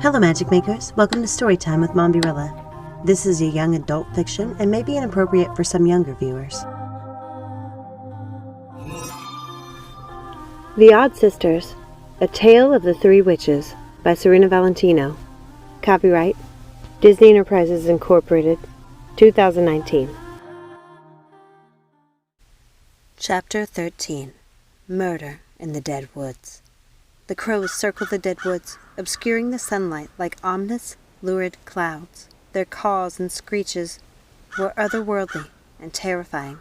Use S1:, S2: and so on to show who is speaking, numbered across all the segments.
S1: Hello Magic Makers, welcome to Storytime with Mombierella. This is a young adult fiction and may be inappropriate for some younger viewers. The Odd Sisters, A Tale of the Three Witches by Serena Valentino. Copyright, Disney Enterprises Incorporated, 2019. Chapter 13. Murder in the Dead Woods. The crows circled the dead woods, obscuring the sunlight like ominous, lurid clouds. Their caws and screeches were otherworldly and terrifying.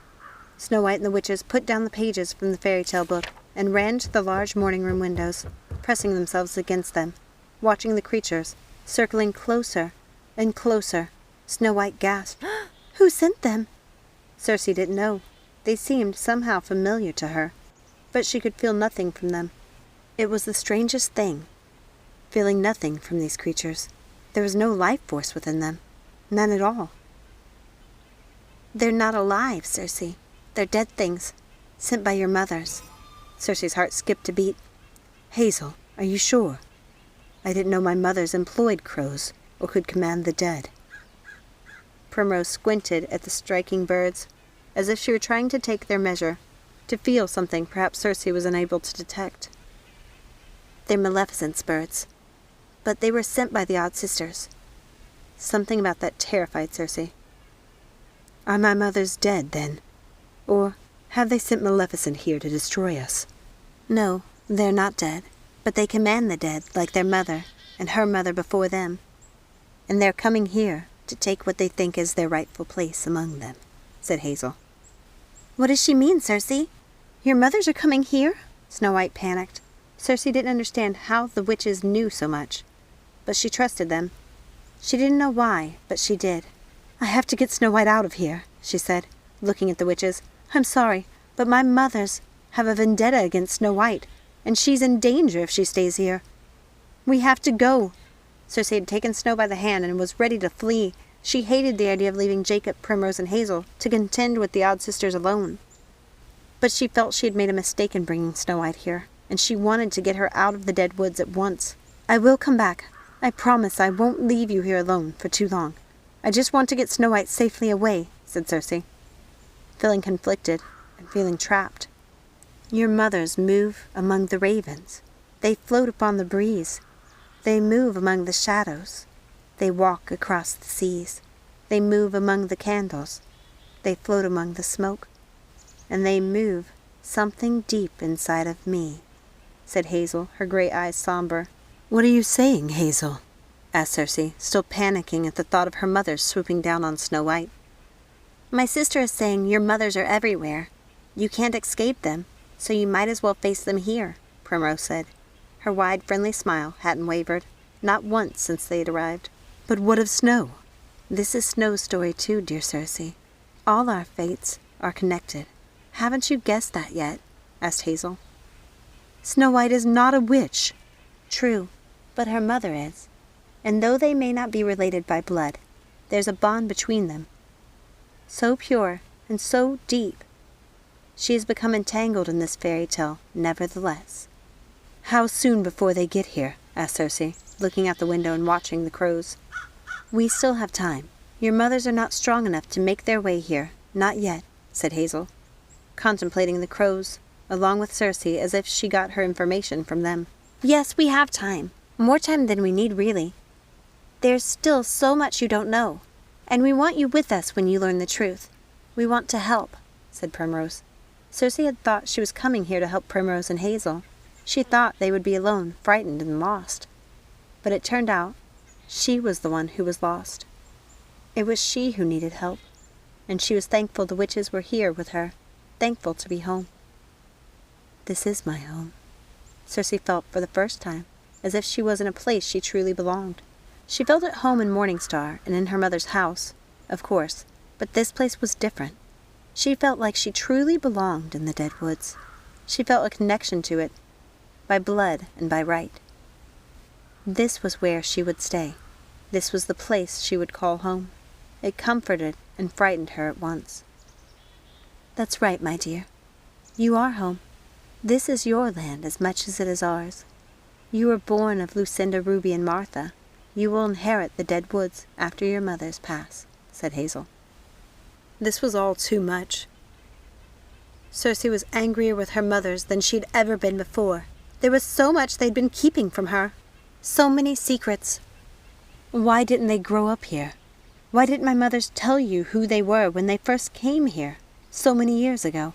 S1: Snow White and the witches put down the pages from the fairy tale book and ran to the large morning room windows, pressing themselves against them, watching the creatures, circling closer and closer. Snow White gasped, "Who sent them?" Circe didn't know. They seemed somehow familiar to her, but she could feel nothing from them. It was the strangest thing, feeling nothing from these creatures. There was no life force within them, none at all. "They're not alive, Circe. They're dead things, sent by your mothers." Circe's heart skipped a beat. "Hazel, are you sure? I didn't know my mothers employed crows or could command the dead." Primrose squinted at the striking birds, as if she were trying to take their measure, to feel something perhaps Circe was unable to detect. "They're Maleficent's birds, but they were sent by the Odd Sisters." Something about that terrified Circe. "Are my mothers dead, then? Or have they sent Maleficent here to destroy us?" "No, they're not dead, but they command the dead like their mother and her mother before them. And they're coming here to take what they think is their rightful place among them," said Hazel. "What does she mean, Circe? Your mothers are coming here?" Snow White panicked. Circe didn't understand how the witches knew so much, but she trusted them. She didn't know why, but she did. "I have to get Snow White out of here," she said, looking at the witches. "I'm sorry, but my mothers have a vendetta against Snow White, and she's in danger if she stays here. We have to go." Circe had taken Snow by the hand and was ready to flee. She hated the idea of leaving Jacob, Primrose, and Hazel to contend with the Odd Sisters alone. But she felt she had made a mistake in bringing Snow White here, and she wanted to get her out of the dead woods at once. "I will come back. I promise I won't leave you here alone for too long. I just want to get Snow White safely away," said Circe, feeling conflicted and feeling trapped. "Your mothers move among the ravens. They float upon the breeze. They move among the shadows. They walk across the seas. They move among the candles. They float among the smoke. And they move something deep inside of me," said Hazel, her gray eyes somber. "What are you saying, Hazel?" asked Circe, still panicking at the thought of her mothers swooping down on Snow White. "My sister is saying your mothers are everywhere. You can't escape them, so you might as well face them here," Primrose said. Her wide, friendly smile hadn't wavered, not once since they had arrived. "But what of Snow?" "This is Snow's story too, dear Circe. All our fates are connected. Haven't you guessed that yet?" asked Hazel. "Snow White is not a witch." "True, but her mother is. And though they may not be related by blood, there's a bond between them, so pure and so deep. She has become entangled in this fairy tale, nevertheless." "How soon before they get here?" asked Circe, looking out the window and watching the crows. "We still have time. Your mothers are not strong enough to make their way here, not yet," said Hazel, contemplating the crows, along with Circe, as if she got her information from them. "Yes, we have time. More time than we need, really. There's still so much you don't know, and we want you with us when you learn the truth. We want to help," said Primrose. Circe had thought she was coming here to help Primrose and Hazel. She thought they would be alone, frightened, and lost. But it turned out she was the one who was lost. It was she who needed help, and she was thankful the witches were here with her, thankful to be home. "This is my home." Circe felt for the first time as if she was in a place she truly belonged. She felt at home in Morningstar and in her mother's house, of course, but this place was different. She felt like she truly belonged in the dead woods. She felt a connection to it, by blood and by right. This was where she would stay. This was the place she would call home. It comforted and frightened her at once. "That's right, my dear. You are home. This is your land as much as it is ours. You were born of Lucinda, Ruby, and Martha, You will inherit the dead woods after your mothers pass, said Hazel. This was all too much. Circe was angrier with her mothers than she'd ever been before. There was so much they'd been keeping from her. So many secrets. Why didn't they grow up here? Why didn't my mothers tell you who they were when they first came here, so many years ago?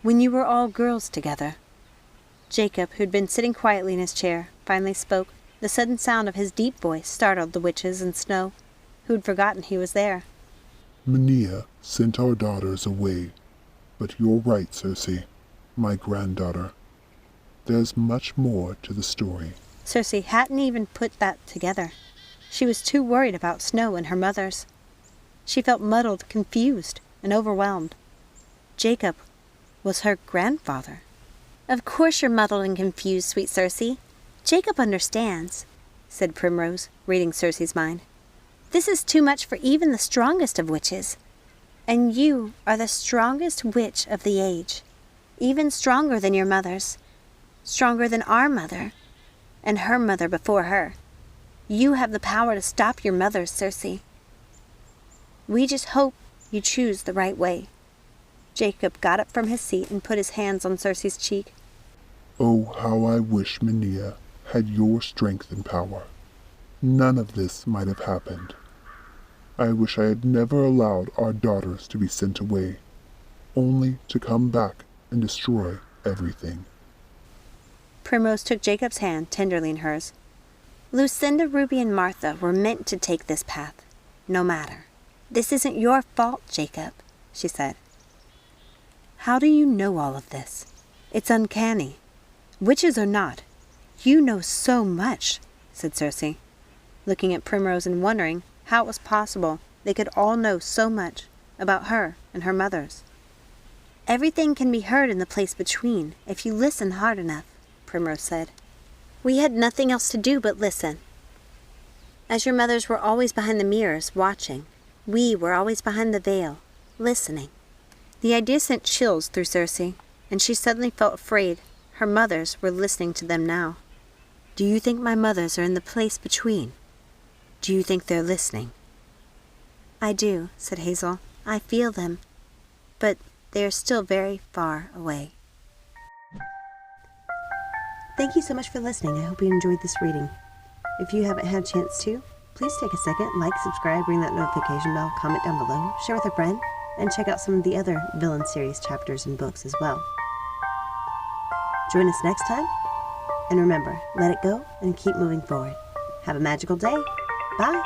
S1: When you were all girls together. Jacob, who'd been sitting quietly in his chair, finally spoke. The sudden sound of his deep voice startled the witches and Snow, who'd forgotten he was there.
S2: Menea sent our daughters away, but you're right, Circe, my granddaughter. There's much more to the story.
S1: Circe hadn't even put that together. She was too worried about Snow and her mothers. She felt muddled, confused, and overwhelmed. Jacob was her grandfather. Of course you're muddled and confused, sweet Circe. Jacob understands, said Primrose, reading Circe's mind. This is too much for even the strongest of witches. And you are the strongest witch of the age, even stronger than your mothers, stronger than our mother, and her mother before her. You have the power to stop your mothers, Circe. We just hope you choose the right way. Jacob got up from his seat and put his hands on Circe's cheek.
S2: Oh, how I wish Menea had your strength and power. None of this might have happened. I wish I had never allowed our daughters to be sent away, only to come back and destroy everything.
S1: Primrose took Jacob's hand tenderly in hers. Lucinda, Ruby, and Martha were meant to take this path, no matter. This isn't your fault, Jacob, she said. How do you know all of this? It's uncanny. Witches or not, you know so much, said Circe, looking at Primrose and wondering how it was possible they could all know so much about her and her mothers. Everything can be heard in the place between if you listen hard enough, Primrose said. We had nothing else to do but listen. As your mothers were always behind the mirrors, watching, we were always behind the veil, listening. The idea sent chills through Circe, and she suddenly felt afraid her mothers were listening to them now. Do you think my mothers are in the place between? Do you think they're listening? I do, said Hazel. I feel them, but they are still very far away. Thank you so much for listening. I hope you enjoyed this reading. If you haven't had a chance to, please take a second, like, subscribe, ring that notification bell, comment down below, share with a friend, and check out some of the other Villain series chapters and books as well. Join us next time, and remember, let it go and keep moving forward. Have a magical day. Bye!